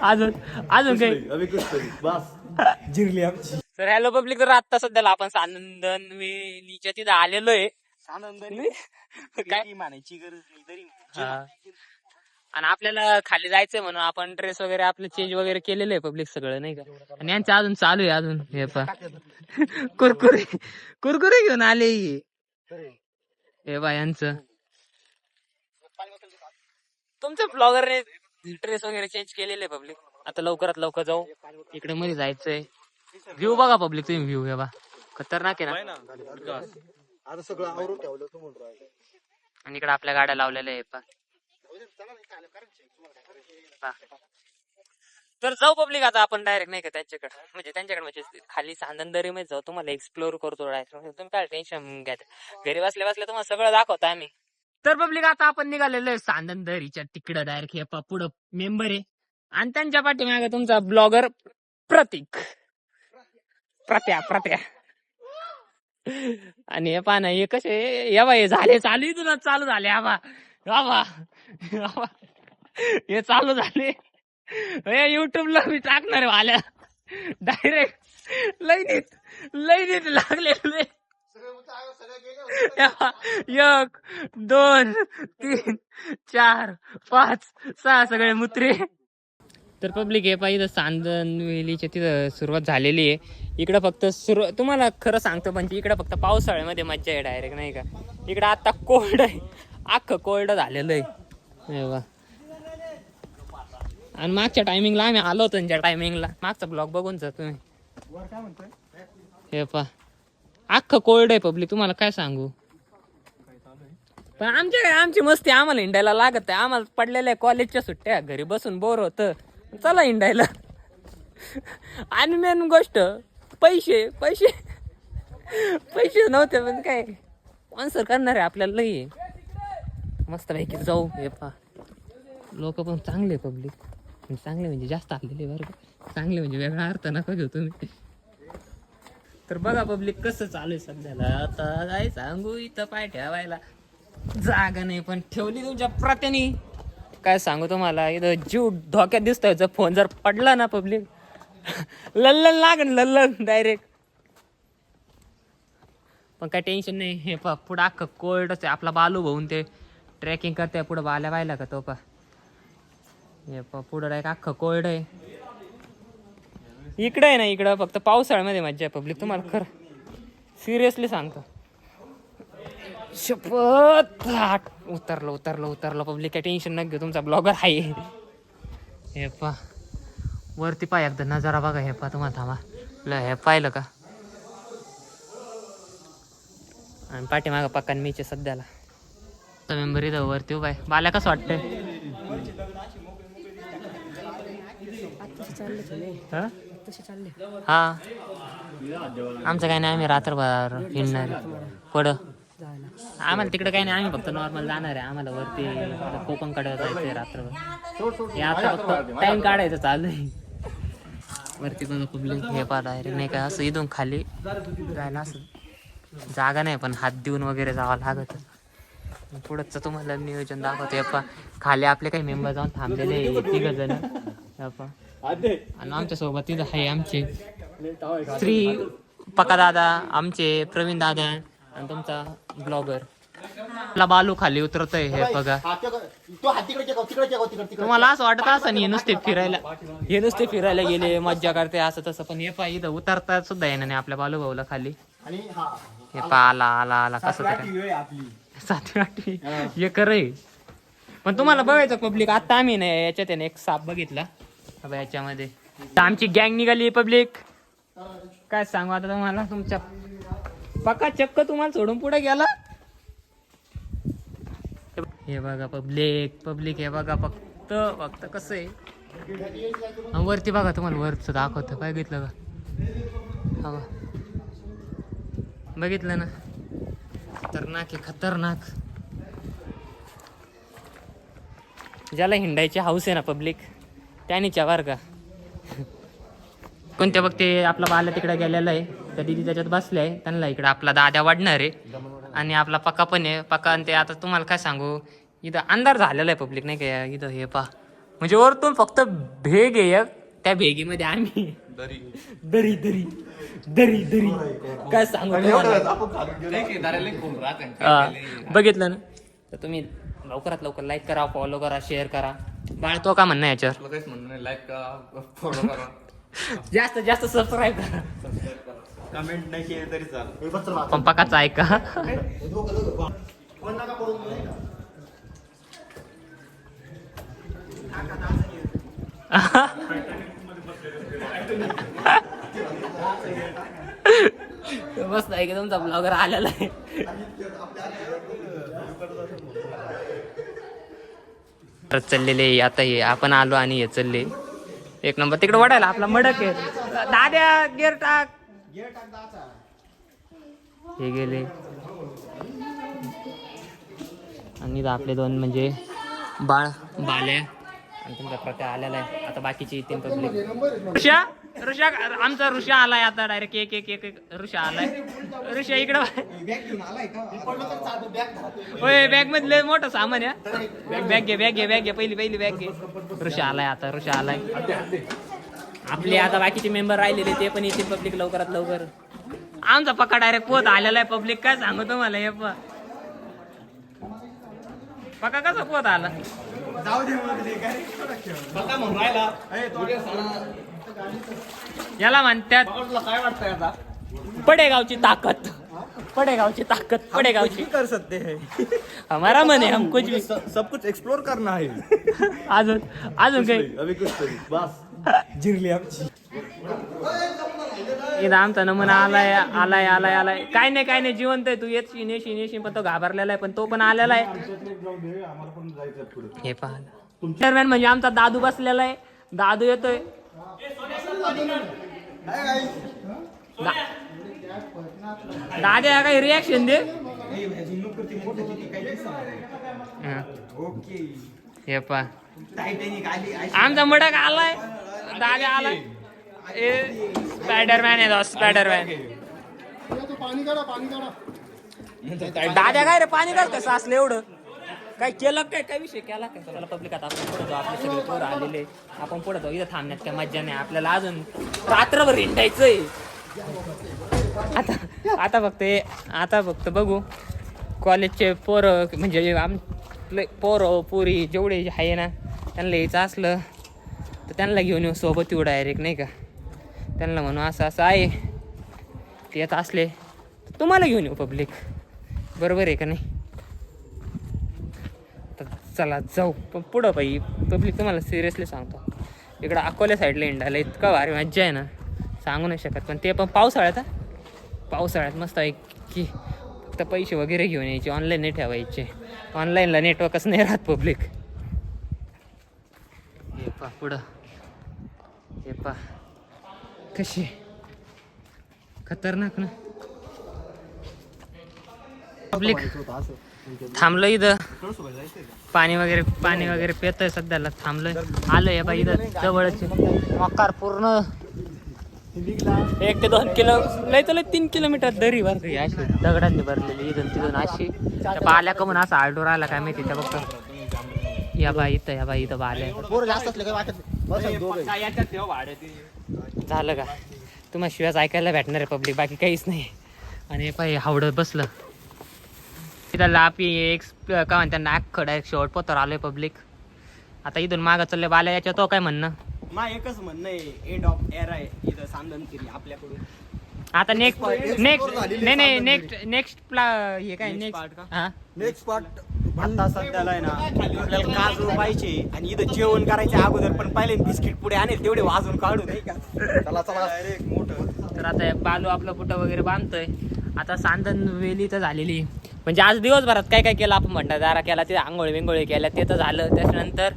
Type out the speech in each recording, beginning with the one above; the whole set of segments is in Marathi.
अजून अजून काही जिरली आमची. तर हॅलो पब्लिक, तर आता सध्याला आपण सानंदन वेलीच्या तिथं आलेलो आहे. काय म्हणायची गरज नाही तरी हा. आणि आपल्याला खाली जायचंय म्हणून आपण ड्रेस वगैरे आपले चेंज वगैरे केलेलं आहे पब्लिक सगळं नाही का. आणि यांचं अजून चालू आहे अजून हे कुरकुरे कुरकुरे घेऊन आले हे बा यांचं. तुमच्या ब्लॉगरने ड्रेस वगैरे चेंज केलेले आहे पब्लिक. आता लवकरात लवकर जाऊ, इकडे मध्ये जायचंय. व्ह्यू बघा पब्लिक तुम्ही, व्ह्यू हे बा खतरनाक आहे ना. आता सगळं आवरून ठेवलं तू म्हणतो. आणि इकडे आपल्या गाड्या लावलेल्या आहे पा. तर जाऊ पब्लिक आता आपण डायरेक्ट नाही का त्यांच्याकडे, म्हणजे खाली सानंदरी मध्ये जाऊ, तुम्हाला एक्सप्लोर करतो डायरेक्ट. तुम्ही काय टेन्शन घ्या, घरी बसल्या बसल्या तुम्हाला सगळं दाखवतो आम्ही. तर पब्लिक आता आपण निघालेलो आहे सानंदरीच्या तिकडं डायरेक्ट. हे पुढं मेंबर आहे आणि त्यांच्या पाठीमागे तुमचा ब्लॉगर प्रतीक प्रत्या. आणि हे पाना हे कसे या बा, हे झाले चालू इथूनच चालू झाले आबा आबा हे चालू झाले. हे युट्यूबला मी टाकणार आहे आल्या डायरेक्ट लईनीत लागले. 1 2 3 4 5 6 सगळे मुत्रे. तर पब्लिक हे पाहिजे सानंदन वेलीच्या तिथं सुरुवात झालेली आहे. इकडं फक्त तुम्हाला खरं सांगतो म्हणजे इकडं फक्त पावसाळ्यामध्ये मज्जा आहे डायरेक्ट नाही का. इकडं आता कोल्ड आहे, अख्खं कोल्ड झालेलं आहे. आणि मागच्या टायमिंगला आम्ही आलो होतो, ज्या टायमिंगला मागचा ब्लॉग बघून जा तुम्ही. हे पा अख्खं कोल्ड आहे पब्लिक, तुम्हाला काय सांगू. पण आमची मस्ती आम्हाला हिंडायला लागत आहे. आम्हाला पडलेल्या कॉलेजच्या सुट्ट्या, घरी बसून बोर होतं, चला हिंडायला. आणि मेन गोष्ट पैसे नव्हते पण काय स्पॉन्सर करणार आहे आपल्याला लई मस्त पैकी जाऊ. हे पा लोक पण चांगले पब्लिक, चांगले म्हणजे जास्त आलेले बरं, चांगले म्हणजे वेगळा अर्थ नका घेऊ तुम्ही. तर बघा पब्लिक कसं चालू आहे सध्याला. आता काय सांगू, इथं पाय ठेवायला जागा नाही, पण ठेवली तुमच्या प्रत्यानी. काय सांगू तुम्हाला, इथं जीव धोक्यात दिसतोय. जर फोन जर पडला ना पब्लिक लल्लन डायरेक्ट. पण काय टेन्शन नाही. हे पा पुढं अख्खं कोल्डच आहे. आपला बालू भाऊन ते ट्रेकिंग करते पुढं बाल्या पाहिला का तो पा. हे पा पुढं डायरेक्ट अख्खं कोल्ड आहे. इकडं आहे ना, इकडं फक्त पावसाळ्यामध्ये मज्जा आहे पब्लिक, तुम्हाला खरं सिरियसली सांगतो. शपथ उतरलो पब्लिक, काय टेन्शन नका घेऊ, तुमचा ब्लॉगर आहे. हे पा वरती पाय एकदा नजारा बघा. हे पा तुम्हाला थांबा, हे पाहिलं का. आणि पाठीमागं पक्कान मीचे सध्याला मेंबर इथं वरती उभा आहे. बाल्या कसं वाटतंय. हा आमचं काही नाही, आम्ही रात्रभर फिरणार पुढं. आम्हाला तिकडे काही नाही, आम्ही फक्त नॉर्मल जाणार आहे. आम्हाला वरती कोकणकडे जायचंय रात्रभर. हे आता फक्त टाइम काढायचं चालू आहे. वरती बघा पब्लिक. हे पा डायरेक्ट नाही का असं इथून खाली जायला असं जागा नाही, पण हात देऊन वगैरे जावं लागत. पुढचं तुम्हाला नियोजन दाखवतो. पा खाली आपले काही मेंबर जाऊन थांबलेले 3 जण. आणि आमच्या सोबत तिथं आहे आमचे श्री पका दादा, आमचे प्रवीण दादा आणि तुमचा ब्लॉगर आपला बालू खाली उतरतोय. हे बघा, तुम्हाला असं वाटत असं नाही हे नुसते फिरायला गेले मज्जा करते असं तसं, पण हे पा इथं उतरता सुद्धा येणार नाही आपल्या बालू भाऊला खाली. हे पा आला कसं तरी 7वी 8वी हे खरंय. पण तुम्हाला बघायचं पब्लिक, आता आम्ही नाही याच्यात एक साप बघितला याच्यामध्ये. आमची गँग निघाली पब्लिक. काय सांगू आता तुम्हाला, तुमच्या पक्का चक्क तुम्हाला सोडून पुढे गेला. हे बघा पब्लिक हे बघा फक्त कसं आहे. वरती बघा, तुम्हाला वरचं दाखवतं. काय बघितलं का, बघितलं ना, खतरनाक. ज्याला हिंडायची हाऊस आहे ना पब्लिक, त्यानीच्या बर का. कोणत्या बघते आपला बाला तिकडे गेलेला आहे, त्या दिदी त्याच्यात बसले आहे. त्यांना इकडे आपला दादा वाढणार आहे आणि आपला पक्का पण आहे. पक्का आणि ते आता तुम्हाला काय सांगू, इथं अंधार झालेला आहे पब्लिक नाही का. इथं हे पा म्हणजे वरतून फक्त भेग आहे एक, त्या भेगीमध्ये आम्ही दरी दरी दरी दरी दरी काय सांगू तुम्हाला? बघितलं ना तर तुम्ही लवकरात लवकर लाईक करा, फॉलो करा, शेअर करा. बाळ तो का म्हणणं याच्यावर? काहीच म्हणणं नाही. लाईक करा, फॉलो करा, जास्त जास्त सबस्क्राईब करा, कमेंट नाही केली तरी चालेल. पंपाकाचं ऐका. मस्त आहे की तुमचा ब्लॉगर आलेला आहे. चाललेले आता हे आपण आलो आणि हे चालले एक नंबर तिकडे वडायला आपला मडक आहे. दाद्या गेअर टाक. हे गेले आणि आपले दोन म्हणजे बाल्या आणि तुमचा प्रकार आलेला आहे. आता बाकीचे तीन पब्लिक. ऋषा आमचा ऋषा आलाय आता डायरेक्ट एक एक एक एक ऋषा आलाय. ऋषा इकडं होय बॅग मध्ये मोठं सामान आहे. बॅग घे पहिली बॅग घे. ऋषा आलाय आता ऋषा आलाय. आपले आता बाकीचे मेंबर राहिलेले ते पण येतील पब्लिक लवकरात लवकर. आमचा पक्का डायरेक्ट पोत आलेला आहे पब्लिक. काय सांगू तुम्हाला हे पक्का कसा पोत आला. याला म्हणतात काय वाटतंय आता पडेगावची ताकद. पडेगावची ताकद पडेगावची कर सकते हैं. हमारा मन है हम कुछ भी सब कुछ एक्सप्लोर करना है. अजून अजून काही अभी कुछ तरी बस जिरली आमची. इथं आमचा नमुना आलाय आलाय आलाय आलाय. काय नाही जिवंत आहे. तू येशील पण तो घाबरलेला आहे पण तो पण आलेला आहे. हे पाहा दरम्यान म्हणजे आमचा दादू बसलेला आहे. दादू येतोय. दादा काही रिॲक्शन दे. हे पा आमचा मडक आलाय. दादा आलाय. स्पायडरमॅन आहे स्पायडरमॅन. दादा काय रे पाणी काढतोय साचलं एवढं. काय केलं काय विषय केला काय. त्याला पब्लिक आता आपण पुढे जाऊ. आपले सगळे पोरं आलेले आपण पुढे जाऊ. इथं थांबण्यात काय मज्जा नाही. आपल्याला अजून रात्रभर हिंडायचंय. आता फक्त बघू कॉलेजचे पोरं म्हणजे आमले पोरं पुरी जेवढे आहे ना त्यांना यायचं असलं तर त्यांना घेऊन येऊ सोबत येऊ डायरेक्ट नाही का. त्यांना म्हणू असं असं आहे ते येत असले तर तुम्हाला घेऊन येऊ पब्लिक. बरोबर आहे का नाही. तर चला जाऊ पण पुढं बाई पब्लिक तुम्हाला सिरियसली सांगतो. इकडं अकोल्या साईडला हिंडायला इतका भारी मज्जा आहे ना सांगू नाही शकत. पण ते पण पावसाळ्यात मस्त आहे की फक्त पैसे वगैरे घेऊन यायचे. ऑनलाईन नाही ठेवायचे. ऑनलाईनला नेटवर्कच नाही राहत पब्लिक. हे पा पुढं हे पा कशी खतरनाक ना पब्लिक. थांबलो इथं पाणी वगैरे पेतोय सध्याला. थांबलोय आलोय बाई इथं जवळच. मकार पूर्ण 1 ते 2 किलो लय 3 किलोमीटर दरी भरली अशी दगडांनी भरलेली. इथून तिथून अशी बाल्या कमून असं आलटूर आला काय माहिती. त्या फक्त या बाई इथं बाल्या झालं का. तुम्हाला शिवाय ऐकायला भेटणार आहे पब्लिक बाकी काहीच नाही. आणि पाय हावडत बसलं तिथं लापी एक का म्हणतात नाक खडा शेवट पोतर आलोय पब्लिक. आता इथून मागं चालले बाल्या. याच्या तो काय म्हणणं मा एकच म्हणणं आहे एंड ऑफ एअर आहे इथं सांदन केली आपल्याकडून. आता नेक्स्ट हे काय नेक्स्ट पार्ट आता सध्याला आहे ना आपल्याला काजू पाहिजे आणि इथं जेवण करायच्या अगोदर पण पहिले बिस्किट पुढे आणेल तेवढे वाजून काढू नाही का. डायरेक्ट मोठं. तर आता बालू आपलं पुटं वगैरे बांधतोय. आता सांदन वेली तर झालेली म्हणजे आज दिवसभरात काय काय केलं आपण भंडारदारा केला. ते आंघोळ विंगोळी केल्या ते तर झालं. त्याच्यानंतर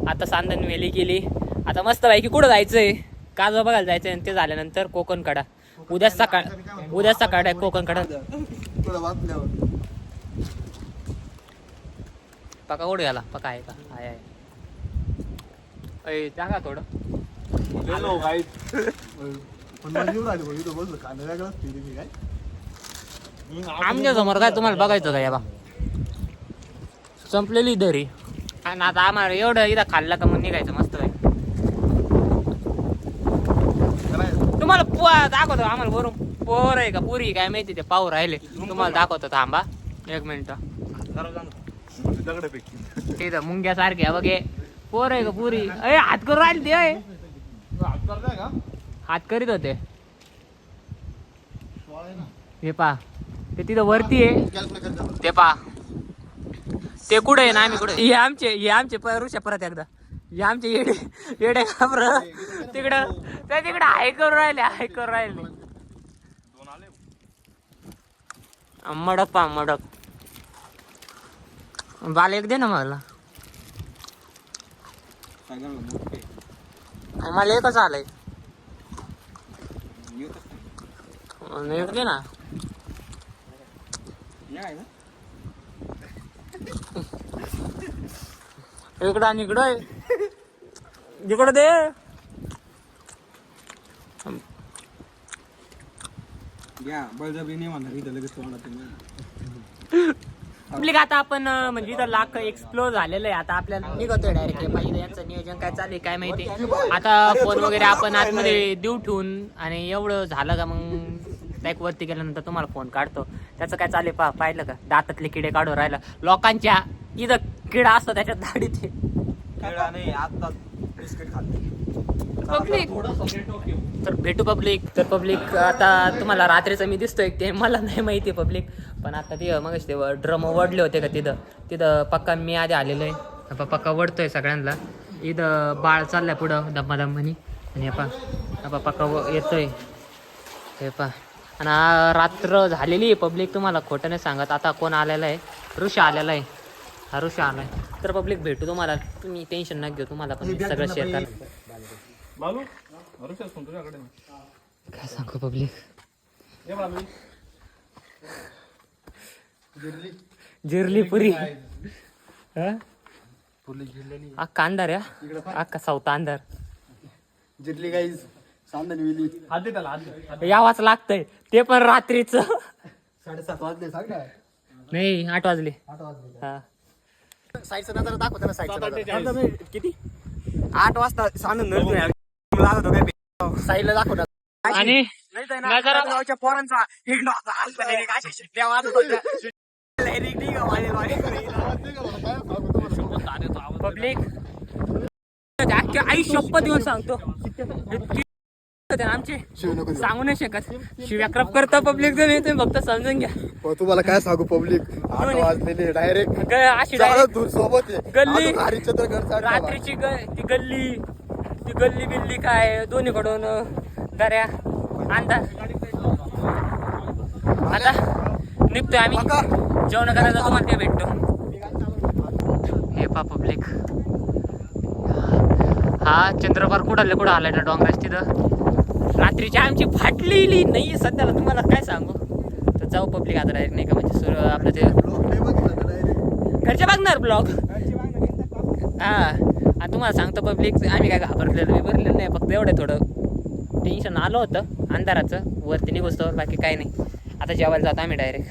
आता सांदन वेली केली. आता मस्त पैकी कुठं जायचंय काजवा बघायला जायचंय. आणि ते झाल्यानंतर कोकण कडा उद्या सकाळ आहे कोकण कडा. पका उड गेला पका आहे का आहे जागा थोडं. आमच्या समोर काय तुम्हाला बघायचं का या बा संपलेली दरी आणि आता आम्हाला एवढं इथं खाल्लं का मग निघायचं मस्त आहे. तुम्हाला दाखवतो आम्हाला वरून पोर आहे का पुरी काय माहिती ते पाहू राहिले. तुम्हाला दाखवतो थांबा 1 मिनिट. तिथं मुंग्यासारखे बघे पोर आहे का पुरी. अय हात करून राहिले ते. अय हात करीत होते. हे पा ते तिथं वरती आहे ते पा. ते कुठे आहे ना आम्ही कुठे. हे आमचे ऋषा परत एकदा. हे आमचे येडे घाबर तिकडं ते तिकडं हाय करून राहिले. मडक पा मडक. बाल एक दे ना मला. मला एकच आलंय. एक दे ना. इकडं आणि इकडं इकडं दे. पब्लिक आता आपण म्हणजे इथं लाख एक्सप्लोर झालेलं आहे. आता आपल्याला निघतोय डायरेक्ट पाहिजे. यांचं नियोजन काय चालू आहे काय माहिती. आता फोन वगैरे आपण आतमध्ये देऊ ठेवून आणि एवढं झालं का मग बॅक वरती गेल्यानंतर तुम्हाला फोन काढतो. त्याचं काय चालेल पाहिलं का दातातले किडे काढून राहिला लोकांच्या. इथं किडा असतो त्याच्यात दाढीत. पब्लिक तर भेटू पब्लिक. तर पब्लिक आता तुम्हाला रात्रीचं मी दिसतोय ते मला नाही माहिती पब्लिक. पण आता ते मग ते ड्रम वडले होते का तिथं पक्का मी आधी आलेलो आहे. पक्का वडतोय सगळ्यांना. इथं बाळ चाललाय पुढं दम्मादम म्हणी. आणि पक्का येतोय हे पा. आणि रात्र झालेली आहे पब्लिक. तुम्हाला खोटं नाही सांगत. आता कोण आलेला आहे. ऋषा आलेला आहे. हा ऋषा आलाय. तर पब्लिक भेटू तुम्हाला. तुम्ही टेन्शन नका घेऊ. तुम्हाला पण सगळं शेअर करा. काय सांगू पब्लिक. जिरली पुरी अख्खा अंधार या अख्खा साऊथ अंधार. जिरली गाईज यावाच लागतंय ते पण रात्रीच. 7:30 वाजले. सांग ना. नाही 8 वाजले. हा साईडचा नजारा दाखवतो ना. साईडचा किती 8 वाजता सांगून लागत होतो काय साईडला दाखवतो. आणि गावच्या पोरांचा पब्लिक आई शपथ देऊन सांगतो आमचे सांगू नाही शकत. शिव्याक्रप करतो पब्लिक. तुम्ही फक्त समजून घ्या. तुम्हाला काय सांगू पब्लिक. 8 वाजलेले डायरेक्ट अशी डायरेक्ट सोबत गल्ली रात्रीची ती गल्ली बिल्ली काय दोन्हीकडून दर्या अंधार. आता निघतोय आम्ही जेवण करायचं. तुम्हाला ते भेटतो. हे पा पब्लिक हा चंद्रपार कुठं आलाय ना डोंगराच. तिथं रात्रीची आमची फाटलेली नाही सध्याला. तुम्हाला काय सांगू. तर जाऊ पब्लिक आता डायरेक्ट नाही का म्हणजे आपलं ते घरचे बघणार ब्लॉग. हा आणि तुम्हाला सांगतो पब्लिक आम्ही काय घाबरलेलं नाही. फक्त एवढं थोडं टेन्शन आलं होतं अंधाराचं वरती निघोस्तवर. बाकी काय नाही. आता जेवायला जातो आम्ही डायरेक्ट.